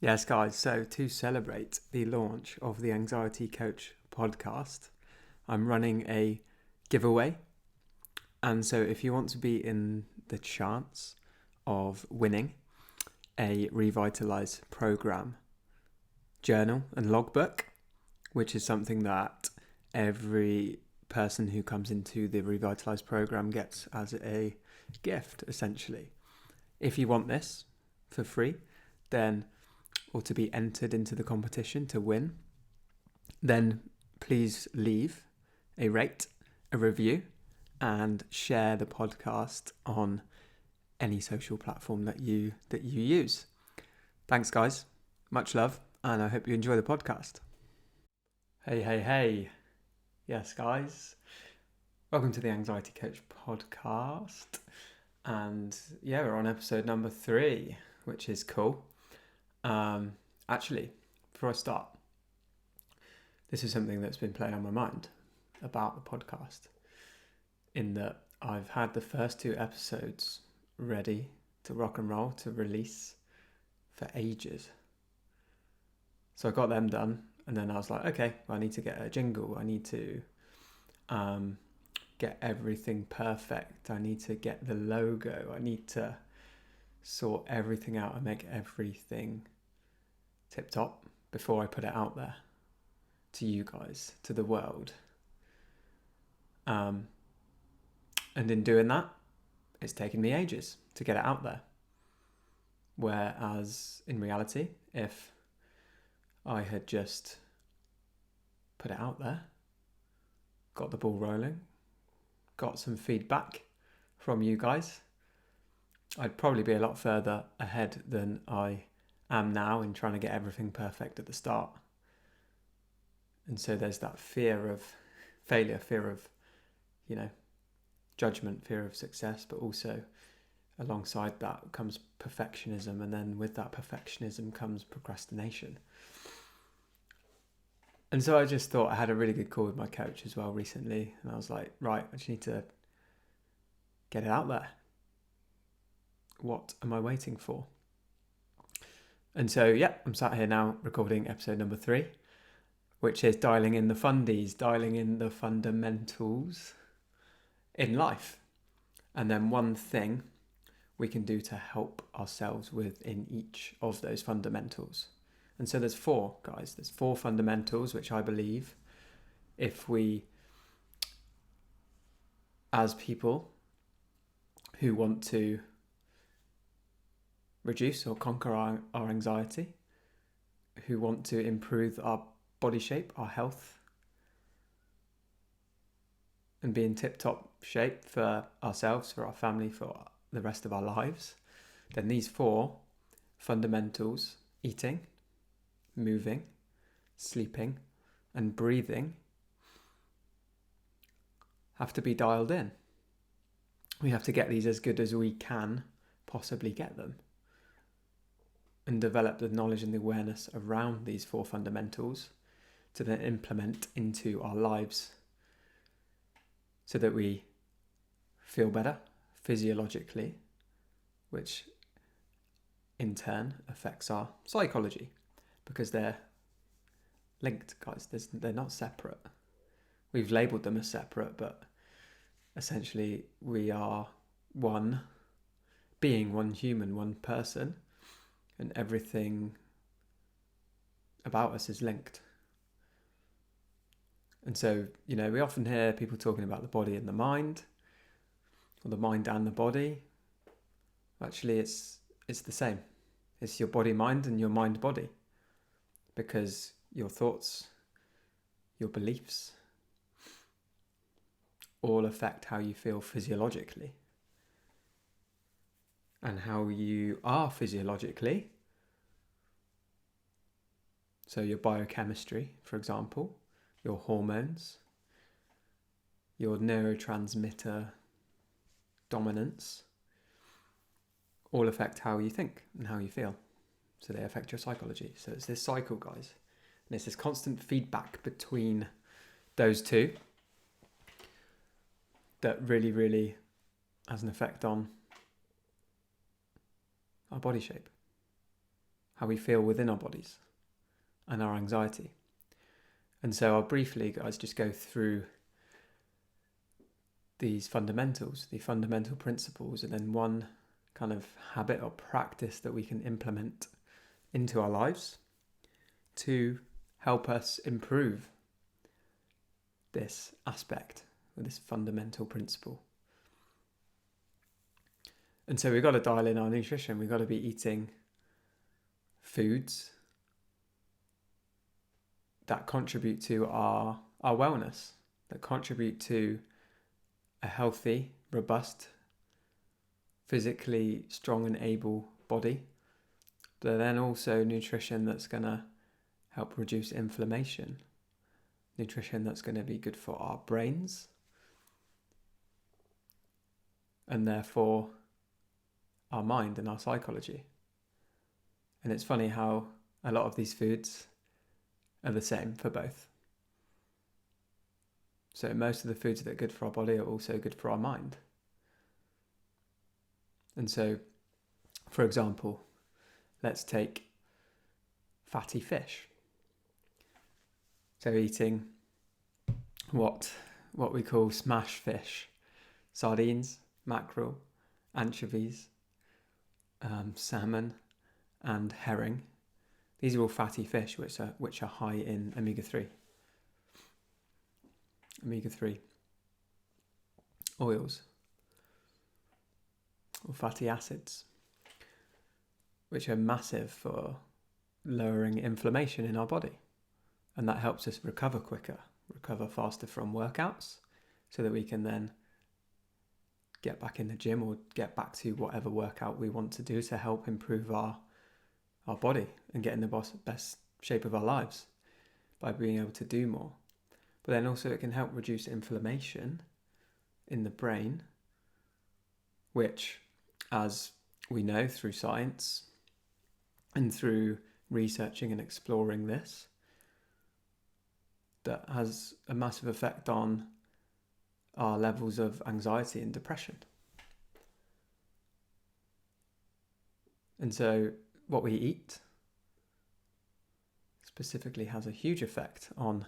Yes, guys, so to celebrate the launch of the Anxiety Coach podcast, I'm running a giveaway. And so if you want to be in the chance of winning a Revitalize program journal and logbook, which is something that every person who comes into the Revitalize program gets as a gift, essentially. If you want this for free, then or to be entered into the competition to win, then please leave a rate, a review, and share the podcast on any social platform that you use. Thanks, guys. Much love, and I hope you enjoy the podcast. Hey. Yes, guys. Welcome to the Anxiety Coach podcast. And yeah, we're on episode number 3, which is cool. Actually, before I start, this is something that's been playing on my mind about the podcast, in that I've had the first 2 episodes ready to rock and roll, to release for ages. So I got them done, and then I was like, okay, I need to get a jingle. I need to get everything perfect. I need to get the logo. I need to sort everything out and make everything tip top before I put it out there to you guys, to the world. And in doing that, it's taken me ages to get it out there. Whereas in reality, if I had just put it out there, got the ball rolling, got some feedback from you guys, I'd probably be a lot further ahead than I am now in trying to get everything perfect at the start. And so there's that fear of failure, fear of, judgment, fear of success, but also alongside that comes perfectionism. And then with that perfectionism comes procrastination. And so I just thought, I had a really good call with my coach as well recently. And I was like, right, I just need to get it out there. What am I waiting for? And so, yeah, I'm sat here now recording episode number 3, which is dialing in the fundies, dialing in the fundamentals in life. And then one thing we can do to help ourselves within each of those fundamentals. And so there's 4, guys. There's 4 fundamentals, which I believe if we, as people who want to reduce or conquer our anxiety, who want to improve our body shape, our health, and be in tip-top shape for ourselves, for our family, for the rest of our lives, then these 4 fundamentals, eating, moving, sleeping, and breathing, have to be dialed in. We have to get these as good as we can possibly get them, and develop the knowledge and the awareness around these 4 fundamentals to then implement into our lives so that we feel better physiologically, which in turn affects our psychology, because they're linked, guys. They're not separate. We've labelled them as separate, but essentially we are one being, one human, one person, and everything about us is linked. And so, we often hear people talking about the body and the mind, or the mind and the body. Actually, it's the same. It's your body, mind, and your mind, body. Because your thoughts, your beliefs, all affect how you feel physiologically. And how you are physiologically. So your biochemistry, for example, your hormones, your neurotransmitter dominance, all affect how you think and how you feel. So they affect your psychology. So it's this cycle, guys. And it's this constant feedback between those 2 that really, really has an effect on our body shape, how we feel within our bodies and our anxiety. And so I'll briefly, guys, just go through these fundamentals, the fundamental principles, and then one kind of habit or practice that we can implement into our lives to help us improve this aspect, or this fundamental principle. And so we've got to dial in our nutrition. We've got to be eating foods that contribute to our wellness, that contribute to a healthy, robust, physically strong and able body, but then also nutrition that's going to help reduce inflammation, nutrition that's going to be good for our brains, and therefore our mind and our psychology. And it's funny how a lot of these foods are the same for both. So most of the foods that are good for our body are also good for our mind. And so, for example, let's take fatty fish. So eating what we call smash fish, sardines, mackerel, anchovies, salmon, and herring. These are all fatty fish which are high in omega-3 oils or fatty acids, which are massive for lowering inflammation in our body. And that helps us recover quicker, recover faster from workouts, so that we can then get back in the gym or get back to whatever workout we want to do to help improve our body and get in the best shape of our lives by being able to do more. But then also it can help reduce inflammation in the brain, which, as we know through science and through researching and exploring this, that has a massive effect on our levels of anxiety and depression. And so what we eat specifically has a huge effect on,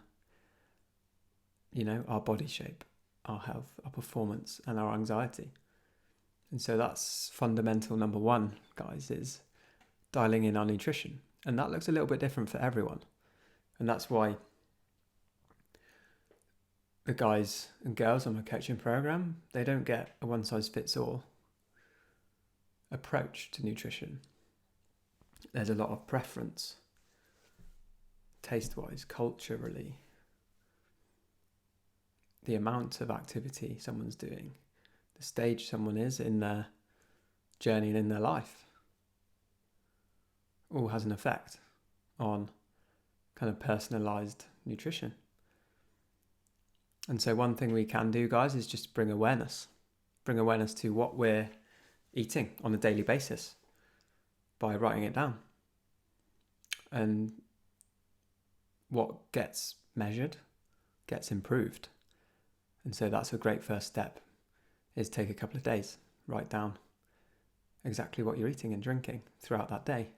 our body shape, our health, our performance, and our anxiety. And so that's fundamental number one, guys, is dialing in our nutrition. And that looks a little bit different for everyone. And that's why the guys and girls on my coaching program, they don't get a one-size-fits-all approach to nutrition. There's a lot of preference, taste-wise, culturally, the amount of activity someone's doing, the stage someone is in their journey and in their life, all has an effect on kind of personalized nutrition. And so one thing we can do, guys, is just bring awareness to what we're eating on a daily basis by writing it down. And what gets measured gets improved. And so that's a great first step, is take a couple of days, write down exactly what you're eating and drinking throughout that day.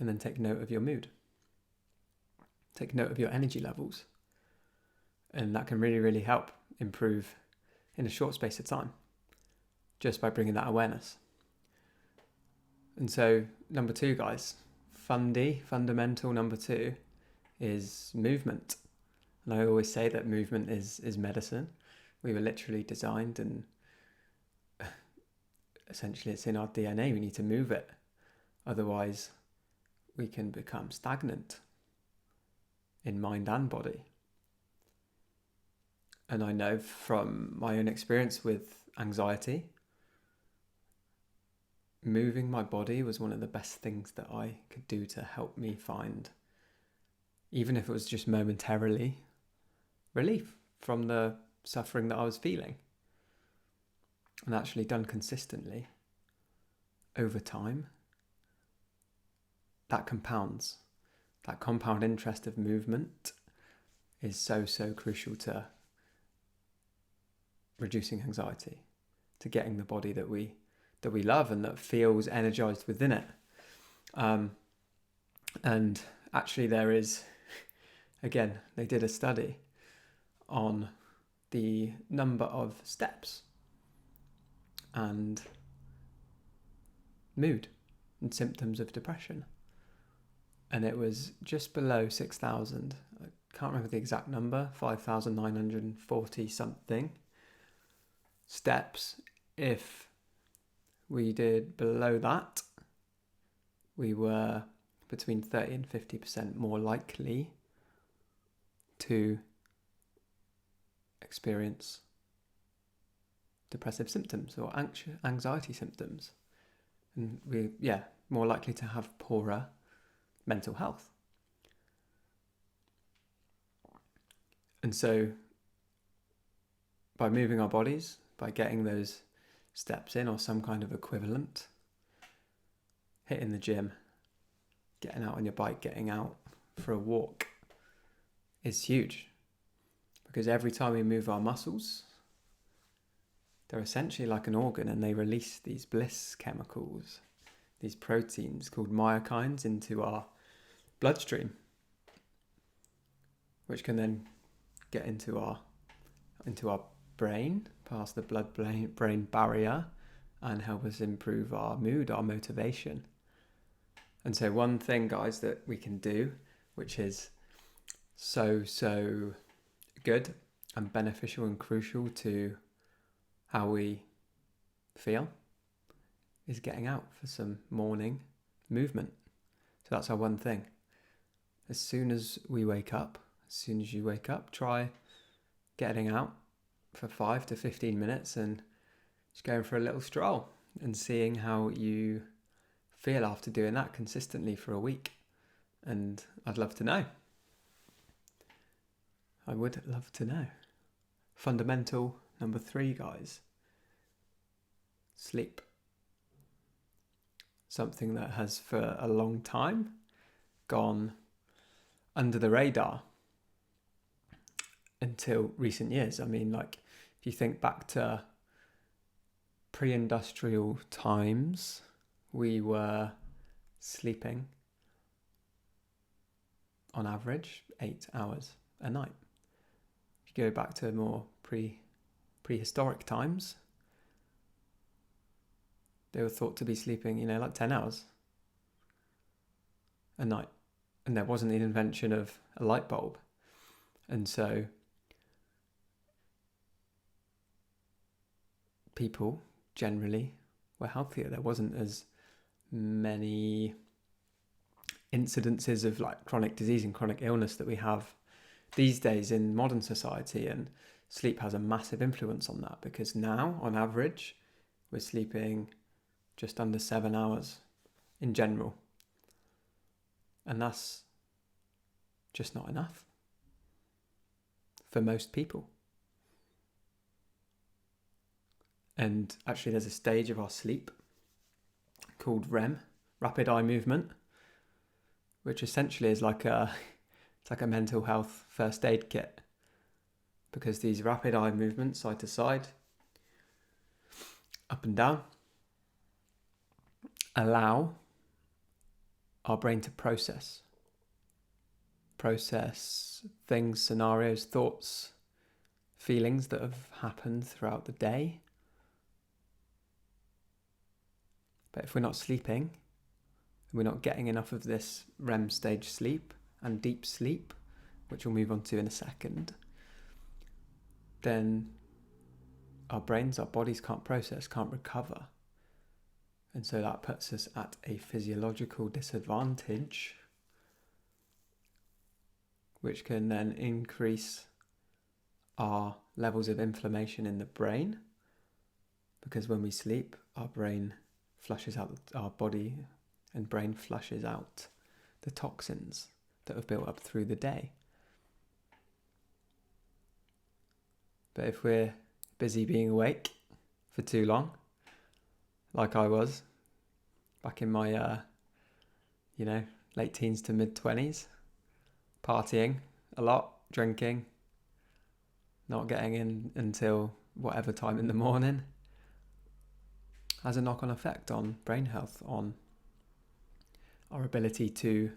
And then take note of your mood. Take note of your energy levels. And that can really, really help improve in a short space of time, just by bringing that awareness. And so number two, guys, fundamental number two is movement. And I always say that movement is medicine. We were literally designed, and essentially it's in our DNA. We need to move it. Otherwise, we can become stagnant in mind and body. And I know from my own experience with anxiety, moving my body was one of the best things that I could do to help me find, even if it was just momentarily, relief from the suffering that I was feeling. And actually done consistently over time, that compounds. That compound interest of movement is so crucial to reducing anxiety, to getting the body that we love and that feels energized within it. And actually there is, again, they did a study on the number of steps and mood and symptoms of depression. And it was just below 6,000. I can't remember the exact number, 5,940 something steps. If we did below that, we were between 30 and 50% more likely to experience depressive symptoms or anxiety symptoms. And more likely to have poorer mental health. And so by moving our bodies, by getting those steps in or some kind of equivalent, hitting the gym, getting out on your bike, getting out for a walk is huge. Because every time we move our muscles, they're essentially like an organ, and they release these bliss chemicals, these proteins called myokines into our bloodstream, which can then get into our brain, past the blood-brain barrier, and help us improve our mood, our motivation. And so one thing, guys, that we can do, which is so good and beneficial and crucial to how we feel, is getting out for some morning movement. So that's our one thing. As soon as you wake up, try getting out for 5 to 15 minutes and just going for a little stroll and seeing how you feel after doing that consistently for a week. And I'd love to know. I would love to know. Fundamental number 3, guys. Sleep. Something that has for a long time gone under the radar until recent years. I mean, like, if you think back to pre-industrial times, we were sleeping on average 8 hours a night. If you go back to more prehistoric times, they were thought to be sleeping, like 10 hours a night. And there wasn't the invention of a light bulb. And so people generally were healthier. There wasn't as many incidences of like chronic disease and chronic illness that we have these days in modern society. And sleep has a massive influence on that, because now, on average, we're sleeping just under 7 hours in general. And that's just not enough for most people. And actually there's a stage of our sleep called REM, rapid eye movement, which essentially is like a mental health first aid kit, because these rapid eye movements, side to side, up and down, allow our brain to process things, scenarios, thoughts, feelings that have happened throughout the day. But if we're not sleeping, we're not getting enough of this REM stage sleep and deep sleep, which we'll move on to in a second, then our brains, our bodies can't process, can't recover. And so that puts us at a physiological disadvantage, which can then increase our levels of inflammation in the brain, because when we sleep, our brain flushes out, our body and brain flushes out the toxins that have built up through the day. But if we're busy being awake for too long, like I was back in my late teens to mid 20s, partying a lot, drinking, not getting in until whatever time in the morning, has a knock-on effect on brain health, on our ability to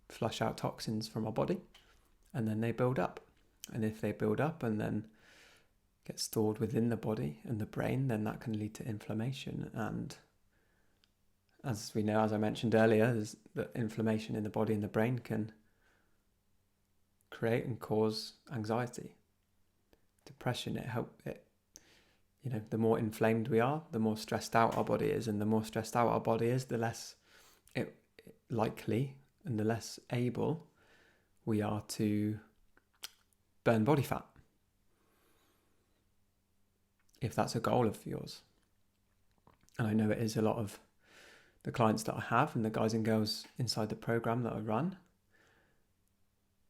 flush out toxins from our body, and then they build up. And if they build up and then get stored within the body and the brain, then that can lead to inflammation. And as we know, as I mentioned earlier, is that inflammation in the body and the brain can create and cause anxiety, depression. The more inflamed we are, the more stressed out our body is, and the more stressed out our body is, the less likely and the less able we are to burn body fat, if that's a goal of yours. And I know it is a lot of the clients that I have and the guys and girls inside the program that I run.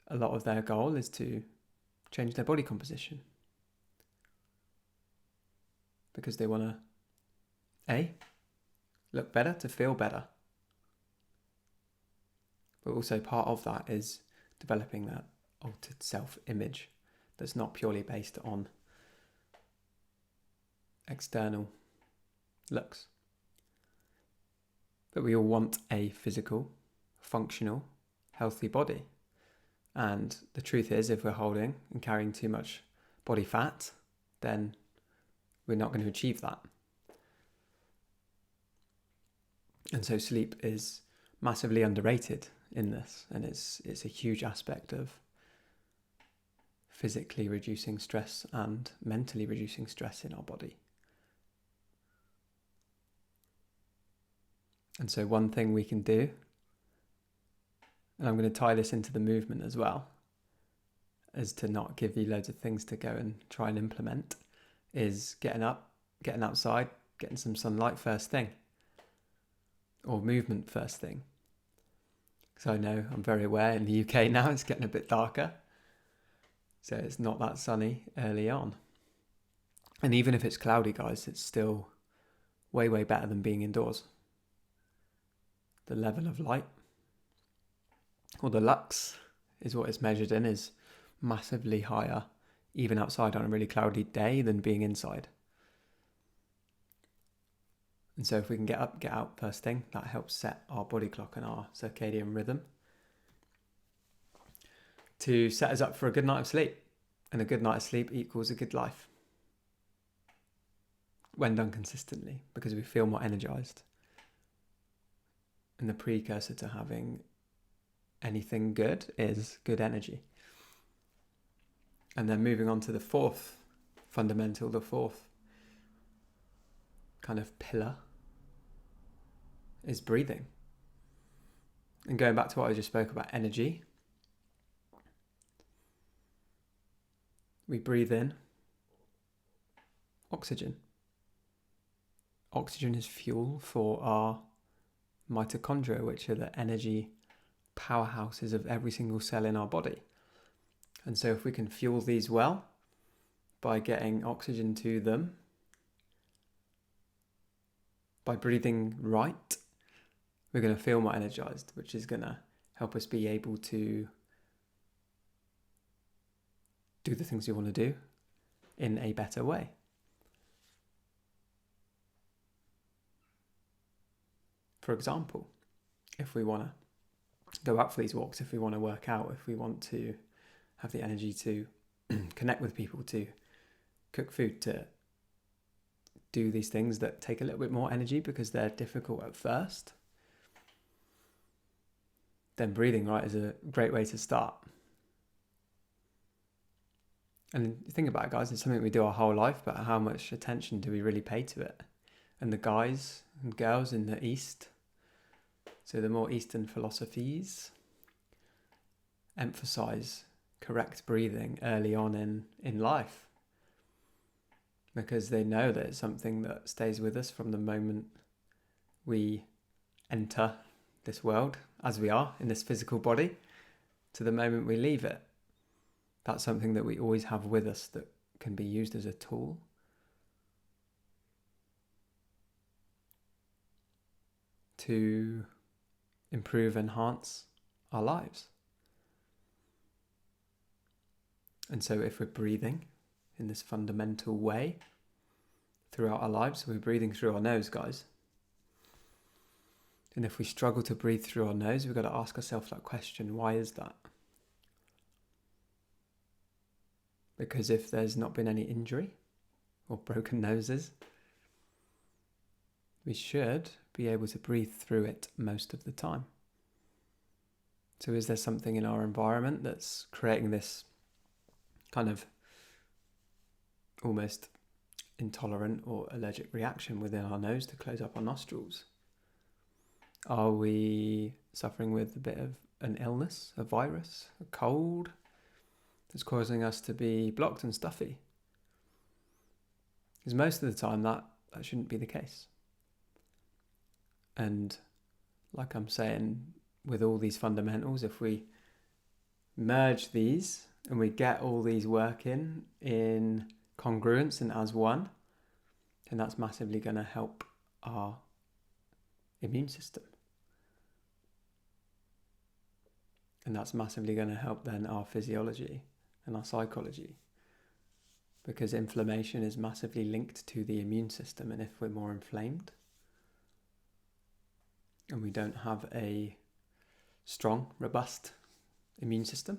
A lot of their goal is to change their body composition, because they want to look better, to feel better, but also part of that is developing that altered self-image that's not purely based on external looks. But we all want a physical, functional, healthy body. And the truth is, if we're holding and carrying too much body fat, then we're not going to achieve that. And so sleep is massively underrated in this, and it's a huge aspect of physically reducing stress and mentally reducing stress in our body. And so one thing we can do, and I'm going to tie this into the movement as well, is to not give you loads of things to go and try and implement, is getting up, getting outside, getting some sunlight first thing, or movement first thing. So I know, I'm very aware, in the UK now it's getting a bit darker, so it's not that sunny early on. And even if it's cloudy, guys, it's still way, way better than being indoors. The level of light, or the lux is what it's measured in, is massively higher even outside on a really cloudy day than being inside. And so if we can get up, get out first thing, that helps set our body clock and our circadian rhythm to set us up for a good night of sleep. And a good night of sleep equals a good life when done consistently, because we feel more energized. And the precursor to having anything good is good energy. And then moving on to the fourth fundamental, the fourth kind of pillar is breathing. And going back to what I just spoke about, energy. We breathe in oxygen. Oxygen is fuel for our mitochondria, which are the energy powerhouses of every single cell in our body. And so if we can fuel these well by getting oxygen to them, by breathing right, we're going to feel more energized, which is going to help us be able to do the things we want to do in a better way. For example, if we want to go out for these walks, if we want to work out, if we want to have the energy to connect with people, to cook food, to do these things that take a little bit more energy because they're difficult at first, then breathing right is a great way to start. And think about it, guys, it's something we do our whole life, but how much attention do we really pay to it? And the guys and girls in the East, so the more Eastern philosophies, emphasize correct breathing early on in life, because they know that it's something that stays with us from the moment we enter this world, as we are in this physical body, to the moment we leave it. That's something that we always have with us that can be used as a tool to improve, enhance our lives. And so if we're breathing in this fundamental way throughout our lives, we're breathing through our nose, guys. And if we struggle to breathe through our nose, we've got to ask ourselves that question, why is that? Because if there's not been any injury or broken noses, we should be able to breathe through it most of the time. So is there something in our environment that's creating this kind of almost intolerant or allergic reaction within our nose to close up our nostrils? Are we suffering with a bit of an illness, a virus, a cold that's causing us to be blocked and stuffy? Because most of the time that shouldn't be the case. And like I'm saying, with all these fundamentals, if we merge these and we get all these working in congruence and as one, then that's massively going to help our immune system. And that's massively going to help then our physiology and our psychology, because inflammation is massively linked to the immune system. And if we're more inflamed and we don't have a strong, robust immune system,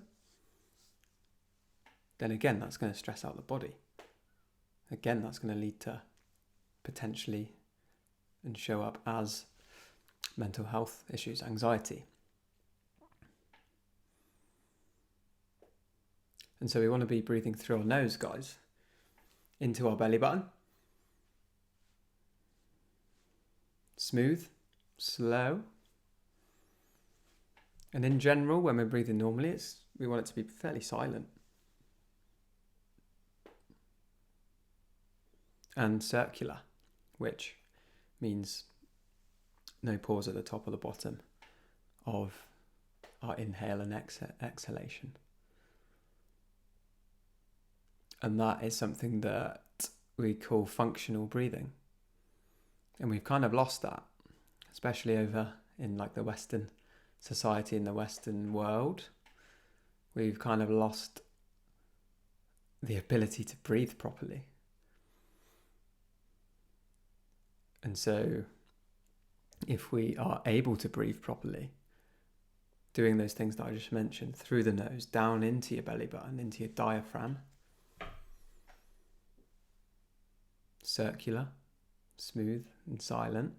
then again, that's going to stress out the body. Again, that's going to lead to potentially and show up as mental health issues, anxiety. And so we want to be breathing through our nose, guys, into our belly button. Smooth, slow. And in general, when we're breathing normally, we want it to be fairly silent. And circular, which means no pause at the top or the bottom of our inhale and exhalation. And that is something that we call functional breathing. And we've kind of lost that, especially over in like the Western society, in the Western world. We've kind of lost the ability to breathe properly. And so if we are able to breathe properly, doing those things that I just mentioned, through the nose, down into your belly button, into your diaphragm, circular, smooth and silent,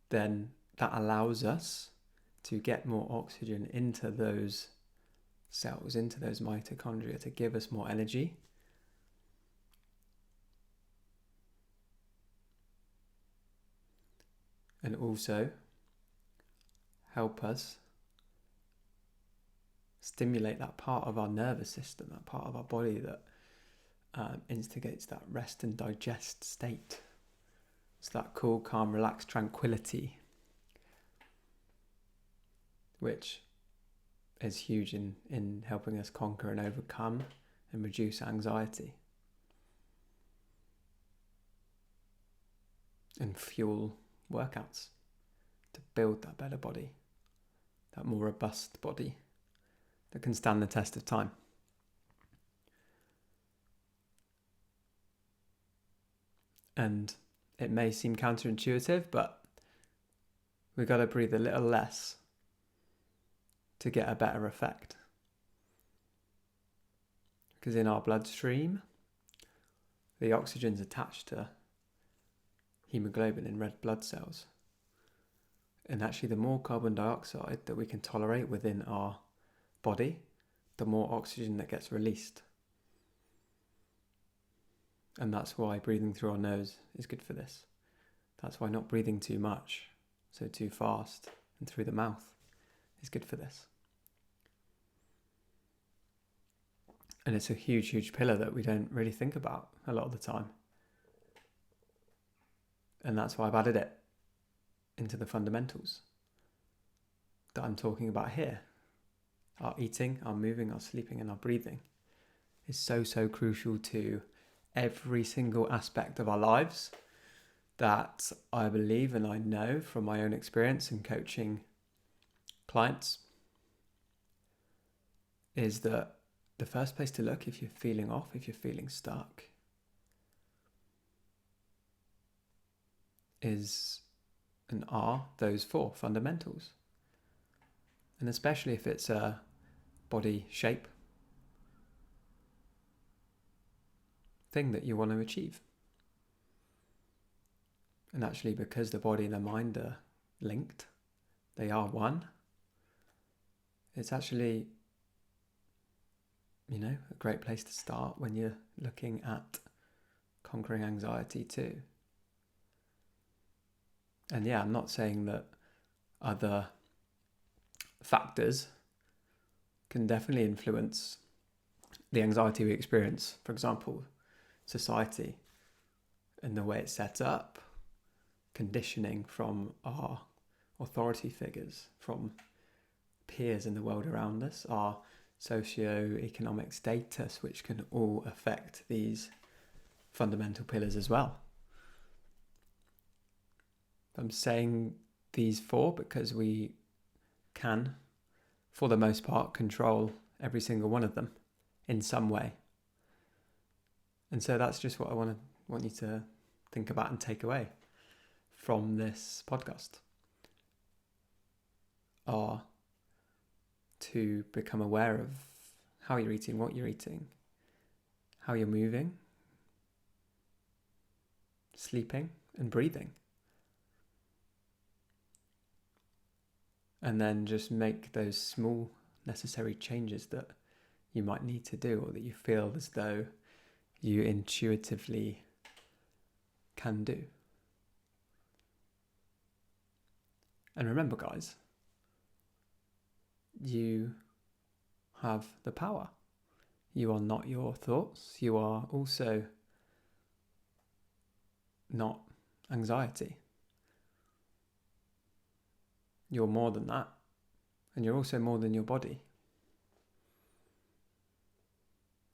then that allows us to get more oxygen into those cells, into those mitochondria, to give us more energy. And also help us stimulate that part of our nervous system, that part of our body that instigates that rest and digest state. It's that cool, calm, relaxed tranquility, which is huge in helping us conquer and overcome and reduce anxiety and fuel workouts to build that better body, that more robust body that can stand the test of time. And it may seem counterintuitive, but we've got to breathe a little less to get a better effect. Because in our bloodstream, the oxygen's attached to hemoglobin in red blood cells. And actually, the more carbon dioxide that we can tolerate within our body, the more oxygen that gets released. And that's why breathing through our nose is good for this. That's why not breathing too much, so too fast, and through the mouth is good for this. And it's a huge, huge pillar that we don't really think about a lot of the time. And that's why I've added it into the fundamentals that I'm talking about here. Our eating, our moving, our sleeping, and our breathing is so, so crucial to every single aspect of our lives, that I believe and I know from my own experience in coaching clients is that the first place to look if you're feeling off, if you're feeling stuck, is and are those 4 fundamentals. And especially if it's a body shape thing that you want to achieve. And actually, because the body and the mind are linked, they are one, it's actually, a great place to start when you're looking at conquering anxiety too. And yeah, I'm not saying that other factors can definitely influence the anxiety we experience. For example, society and the way it's set up, conditioning from our authority figures, from peers in the world around us, our socio-economic status, which can all affect these fundamental pillars as well. I'm saying these 4 because we can, for the most part, control every single one of them in some way. And so that's just what I want you to think about and take away from this podcast, are to become aware of how you're eating, what you're eating, how you're moving, sleeping and breathing. And then just make those small necessary changes that you might need to do, or that you feel as though you intuitively can do. And remember, guys, you have the power. You are not your thoughts. You are also not anxiety. You're more than that. And you're also more than your body.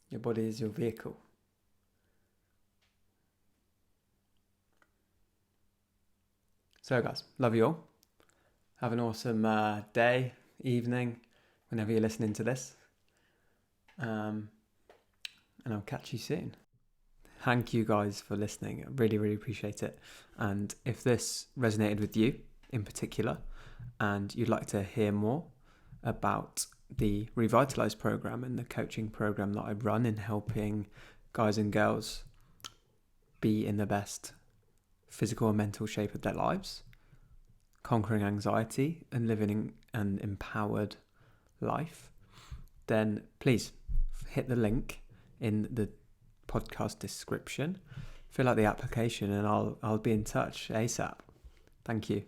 Your body is your vehicle. So guys, love you all. Have an awesome day, evening, whenever you're listening to this. And I'll catch you soon. Thank you guys for listening. I really, really appreciate it. And if this resonated with you in particular, and you'd like to hear more about the Revitalize program and the coaching program that I run in helping guys and girls be in the best physical and mental shape of their lives, conquering anxiety and living an empowered life, then please hit the link in the podcast description, fill out the application, and I'll be in touch ASAP. Thank you.